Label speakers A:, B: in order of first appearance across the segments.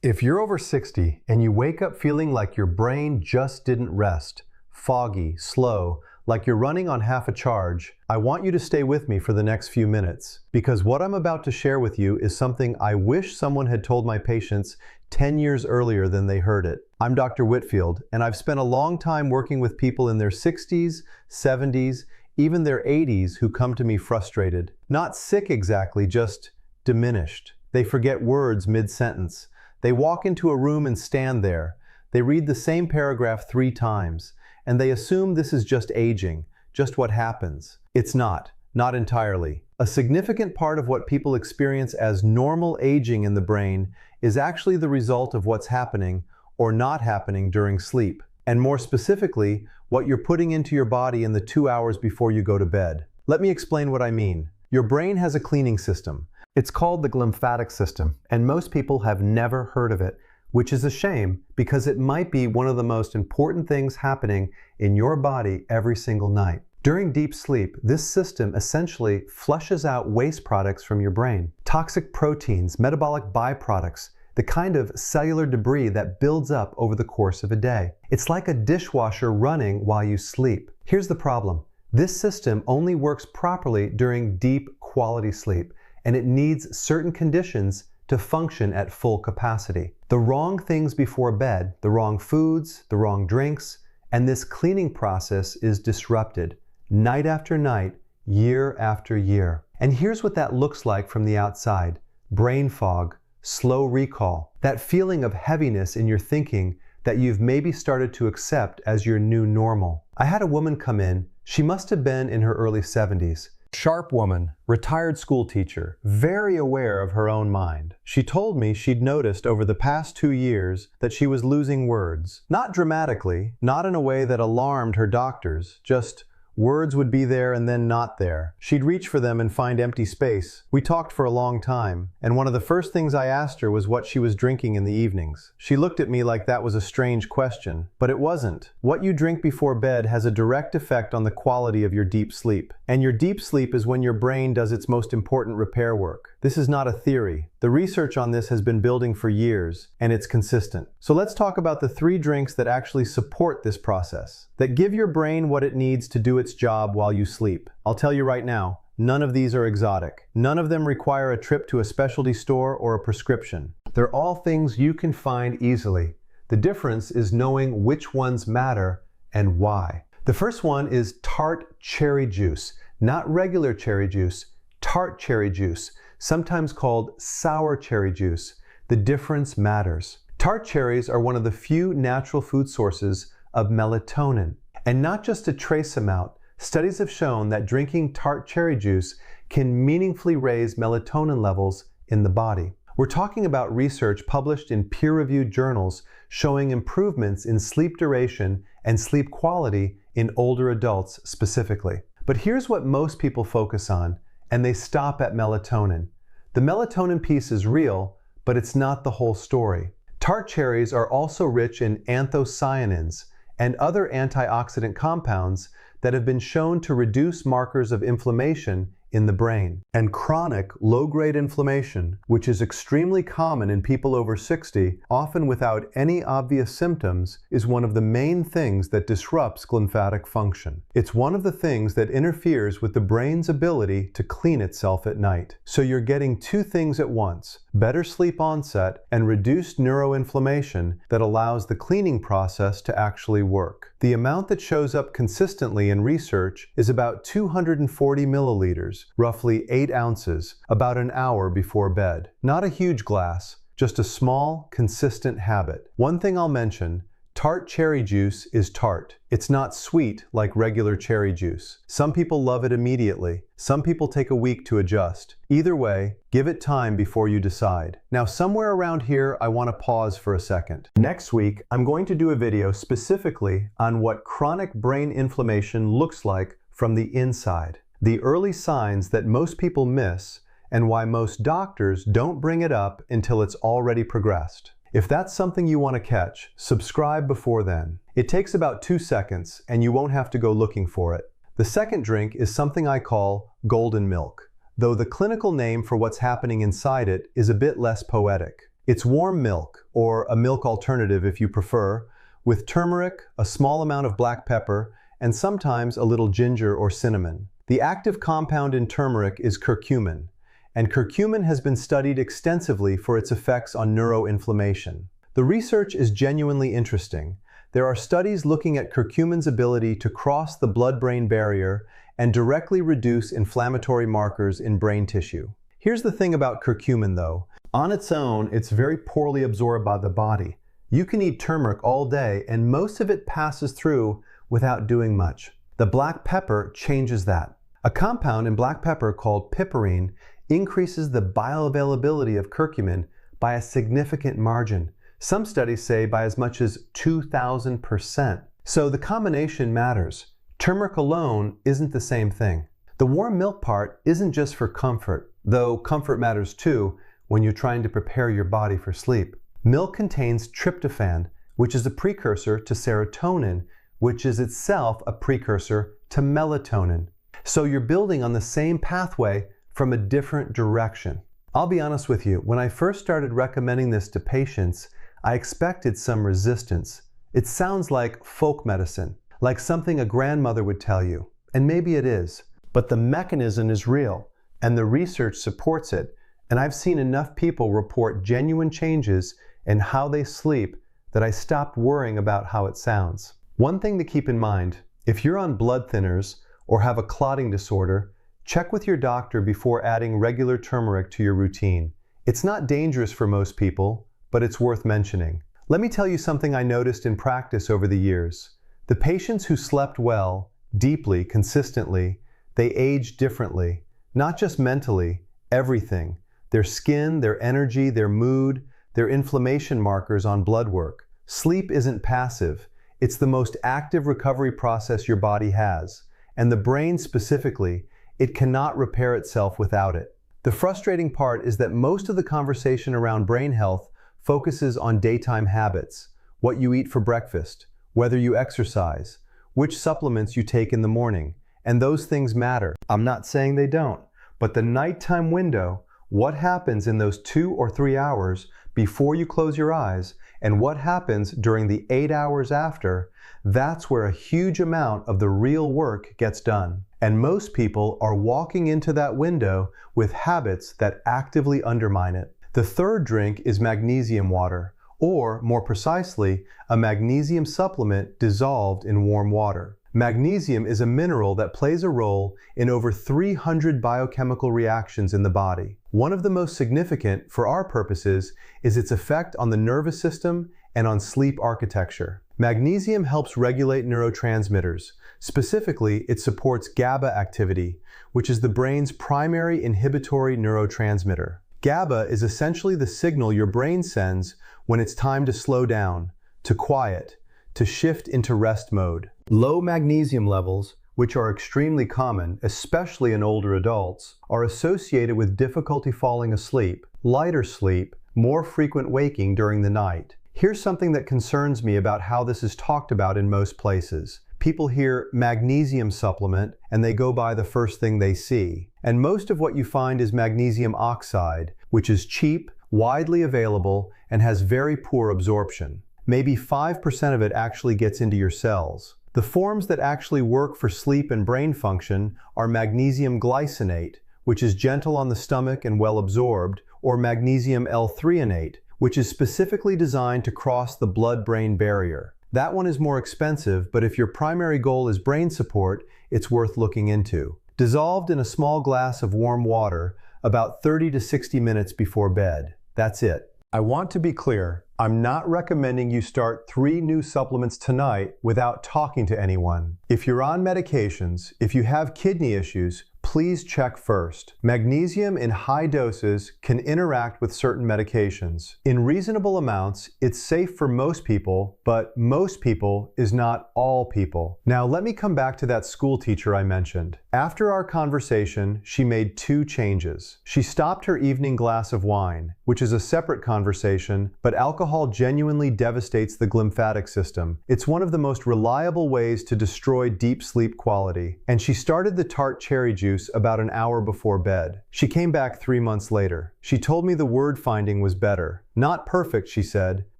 A: If you're over 60 and you wake up feeling like your brain just didn't rest, foggy, slow, like you're running on half a charge, I want you to stay with me for the next few minutes, because what I'm about to share with you is something I wish someone had told my patients 10 years earlier than they heard it. I'm Dr. Whitfield, and I've spent a long time working with people in their 60s, 70s, even their 80s who come to me frustrated. Not sick exactly, just diminished. They forget words mid-sentence. They walk into a room and stand there. They read the same paragraph 3 times, and they assume this is just aging, just what happens. It's not entirely. A significant part of what people experience as normal aging in the brain is actually the result of what's happening or not happening during sleep, and more specifically, what you're putting into your body in the 2 hours before you go to bed. Let me explain what I mean. Your brain has a cleaning system. It's called the glymphatic system, and most people have never heard of it, which is a shame because it might be one of the most important things happening in your body every single night. During deep sleep, this system essentially flushes out waste products from your brain. Toxic proteins, metabolic byproducts, the kind of cellular debris that builds up over the course of a day. It's like a dishwasher running while you sleep. Here's the problem. This system only works properly during deep quality sleep, and it needs certain conditions to function at full capacity. The wrong things before bed, the wrong foods, the wrong drinks, and this cleaning process is disrupted night after night, year after year. And here's what that looks like from the outside. Brain fog, slow recall, that feeling of heaviness in your thinking that you've maybe started to accept as your new normal. I had a woman come in. She must have been in her early 70s. Sharp woman, retired school teacher, very aware of her own mind. She told me she'd noticed over the past 2 years that she was losing words. Not dramatically, not in a way that alarmed her doctors, just words would be there and then not there. She'd reach for them and find empty space. We talked for a long time, and one of the first things I asked her was what she was drinking in the evenings. She looked at me like that was a strange question, but it wasn't. What you drink before bed has a direct effect on the quality of your deep sleep. And your deep sleep is when your brain does its most important repair work. This is not a theory. The research on this has been building for years, and it's consistent. So let's talk about the 3 drinks that actually support this process, that give your brain what it needs to do its job while you sleep. I'll tell you right now, none of these are exotic. None of them require a trip to a specialty store or a prescription. They're all things you can find easily. The difference is knowing which ones matter and why. The first one is tart cherry juice, not regular cherry juice, tart cherry juice, sometimes called sour cherry juice. The difference matters. Tart cherries are one of the few natural food sources of melatonin, and not just a trace amount. Studies have shown that drinking tart cherry juice can meaningfully raise melatonin levels in the body. We're talking about research published in peer-reviewed journals showing improvements in sleep duration and sleep quality in older adults specifically. But here's what most people focus on, and they stop at melatonin. The melatonin piece is real, but it's not the whole story. Tart cherries are also rich in anthocyanins and other antioxidant compounds that have been shown to reduce markers of inflammation in the brain. And chronic low-grade inflammation, which is extremely common in people over 60, often without any obvious symptoms, is one of the main things that disrupts glymphatic function. It's one of the things that interferes with the brain's ability to clean itself at night. So you're getting 2 things at once: better sleep onset and reduced neuroinflammation that allows the cleaning process to actually work. The amount that shows up consistently in research is about 240 milliliters, roughly 8 ounces, about an hour before bed. Not a huge glass, just a small, consistent habit. One thing I'll mention, tart cherry juice is tart. It's not sweet like regular cherry juice. Some people love it immediately. Some people take a week to adjust. Either way, give it time before you decide. Now, somewhere around here, I want to pause for a second. Next week, I'm going to do a video specifically on what chronic brain inflammation looks like from the inside. The early signs that most people miss, and why most doctors don't bring it up until it's already progressed. If that's something you want to catch, subscribe before then. It takes about 2 seconds, and you won't have to go looking for it. The second drink is something I call golden milk, though the clinical name for what's happening inside it is a bit less poetic. It's warm milk, or a milk alternative if you prefer, with turmeric, a small amount of black pepper, and sometimes a little ginger or cinnamon. The active compound in turmeric is curcumin, and curcumin has been studied extensively for its effects on neuroinflammation. The research is genuinely interesting. There are studies looking at curcumin's ability to cross the blood-brain barrier and directly reduce inflammatory markers in brain tissue. Here's the thing about curcumin though. On its own, it's very poorly absorbed by the body. You can eat turmeric all day and most of it passes through without doing much. The black pepper changes that. A compound in black pepper called piperine increases the bioavailability of curcumin by a significant margin. Some studies say by as much as 2,000%. So the combination matters. Turmeric alone isn't the same thing. The warm milk part isn't just for comfort, though comfort matters too when you're trying to prepare your body for sleep. Milk contains tryptophan, which is a precursor to serotonin, which is itself a precursor to melatonin. So you're building on the same pathway from a different direction. I'll be honest with you, when I first started recommending this to patients, I expected some resistance. It sounds like folk medicine, like something a grandmother would tell you, and maybe it is. But the mechanism is real, and the research supports it, and I've seen enough people report genuine changes in how they sleep that I stopped worrying about how it sounds. One thing to keep in mind, if you're on blood thinners or have a clotting disorder, check with your doctor before adding regular turmeric to your routine. It's not dangerous for most people, but it's worth mentioning. Let me tell you something I noticed in practice over the years. The patients who slept well, deeply, consistently, they aged differently, not just mentally, everything. Their skin, their energy, their mood, their inflammation markers on blood work. Sleep isn't passive. It's the most active recovery process your body has. And the brain specifically, it cannot repair itself without it. The frustrating part is that most of the conversation around brain health focuses on daytime habits, what you eat for breakfast, whether you exercise, which supplements you take in the morning, and those things matter. I'm not saying they don't, but the nighttime window, what happens in those 2 or 3 hours before you close your eyes, and what happens during the 8 hours after, that's where a huge amount of the real work gets done. And most people are walking into that window with habits that actively undermine it. The third drink is magnesium water, or more precisely, a magnesium supplement dissolved in warm water. Magnesium is a mineral that plays a role in over 300 biochemical reactions in the body. One of the most significant, for our purposes, is its effect on the nervous system and on sleep architecture. Magnesium helps regulate neurotransmitters. Specifically, it supports GABA activity, which is the brain's primary inhibitory neurotransmitter. GABA is essentially the signal your brain sends when it's time to slow down, to quiet, to shift into rest mode. Low magnesium levels, which are extremely common, especially in older adults, are associated with difficulty falling asleep, lighter sleep, more frequent waking during the night. Here's something that concerns me about how this is talked about in most places. People hear magnesium supplement and they go by the first thing they see. And most of what you find is magnesium oxide, which is cheap, widely available, and has very poor absorption. Maybe 5% of it actually gets into your cells. The forms that actually work for sleep and brain function are magnesium glycinate, which is gentle on the stomach and well absorbed, or magnesium L-threonate, which is specifically designed to cross the blood-brain barrier. That one is more expensive, but if your primary goal is brain support, it's worth looking into. Dissolved in a small glass of warm water about 30 to 60 minutes before bed. That's it. I want to be clear, I'm not recommending you start 3 new supplements tonight without talking to anyone. If you're on medications, if you have kidney issues, please check first. Magnesium in high doses can interact with certain medications. In reasonable amounts, it's safe for most people, but most people is not all people. Now let me come back to that school teacher I mentioned. After our conversation, she made 2 changes. She stopped her evening glass of wine, which is a separate conversation, but alcohol genuinely devastates the glymphatic system. It's one of the most reliable ways to destroy deep sleep quality. And she started the tart cherry juice about an hour before bed. She came back 3 months later. She told me the word finding was better. Not perfect, she said,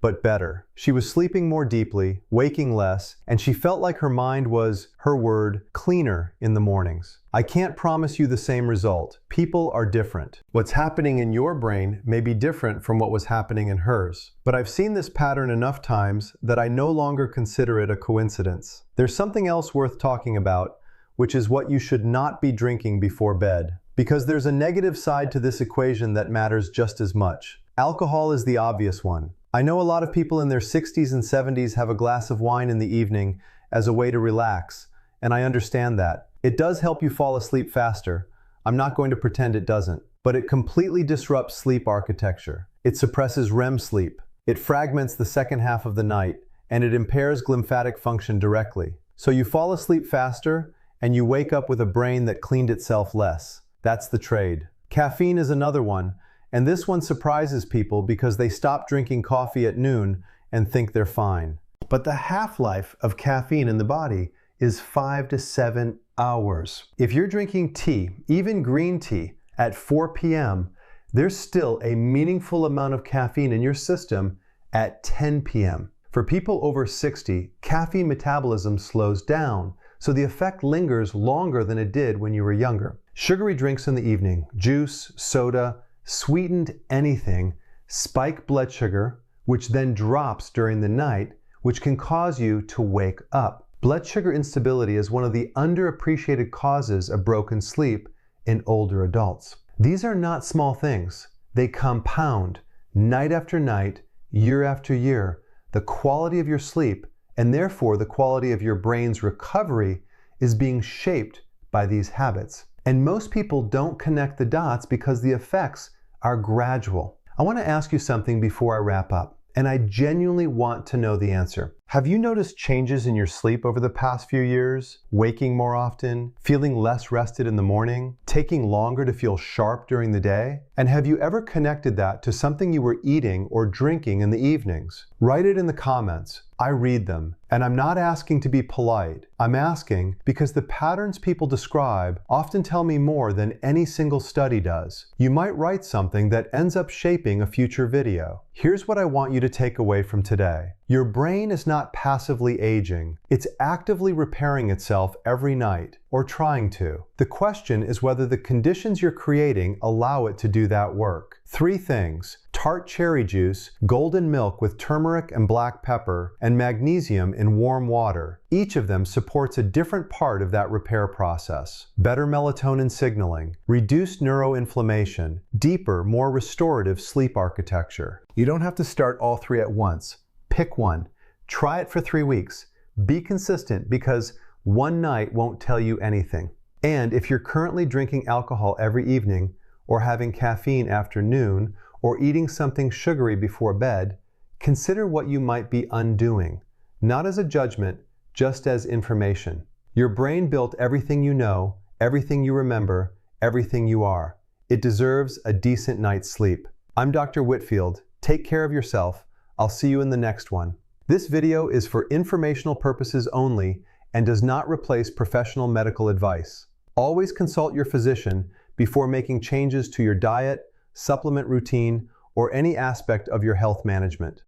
A: but better. She was sleeping more deeply, waking less, and she felt like her mind was, her word, cleaner in the mornings. I can't promise you the same result. People are different. What's happening in your brain may be different from what was happening in hers. But I've seen this pattern enough times that I no longer consider it a coincidence. There's something else worth talking about, which is what you should not be drinking before bed. Because there's a negative side to this equation that matters just as much. Alcohol is the obvious one. I know a lot of people in their 60s and 70s have a glass of wine in the evening as a way to relax, and I understand that. It does help you fall asleep faster. I'm not going to pretend it doesn't. But it completely disrupts sleep architecture. It suppresses REM sleep. It fragments the second half of the night, and it impairs glymphatic function directly. So you fall asleep faster, and you wake up with a brain that cleaned itself less. That's the trade. Caffeine is another one. And this one surprises people because they stop drinking coffee at noon and think they're fine. But the half-life of caffeine in the body is 5 to 7 hours. If you're drinking tea, even green tea, at 4 p.m., there's still a meaningful amount of caffeine in your system at 10 p.m. For people over 60, caffeine metabolism slows down, so the effect lingers longer than it did when you were younger. Sugary drinks in the evening, juice, soda, sweetened anything, spike blood sugar, which then drops during the night, which can cause you to wake up. Blood sugar instability is one of the underappreciated causes of broken sleep in older adults. These are not small things. They compound night after night, year after year. The quality of your sleep, and therefore the quality of your brain's recovery, is being shaped by these habits. And most people don't connect the dots because the effects are gradual. I want to ask you something before I wrap up, and I genuinely want to know the answer. Have you noticed changes in your sleep over the past few years? Waking more often, feeling less rested in the morning, taking longer to feel sharp during the day? And have you ever connected that to something you were eating or drinking in the evenings? Write it in the comments. I read them, and I'm not asking to be polite. I'm asking because the patterns people describe often tell me more than any single study does. You might write something that ends up shaping a future video. Here's what I want you to take away from today. Your brain is not passively aging. It's actively repairing itself every night, or trying to. The question is whether the conditions you're creating allow it to do that work. 3 things: tart cherry juice, golden milk with turmeric and black pepper, and magnesium in warm water. Each of them supports a different part of that repair process. Better melatonin signaling, reduced neuroinflammation, deeper, more restorative sleep architecture. You don't have to start all 3 at once. Pick one. Try it for 3 weeks. Be consistent because one night won't tell you anything. And if you're currently drinking alcohol every evening, or having caffeine after noon, or eating something sugary before bed, consider what you might be undoing. Not as a judgment, just as information. Your brain built everything you know, everything you remember, everything you are. It deserves a decent night's sleep. I'm Dr. Whitfield. Take care of yourself. I'll see you in the next one. This video is for informational purposes only and does not replace professional medical advice. Always consult your physician before making changes to your diet, supplement routine, or any aspect of your health management.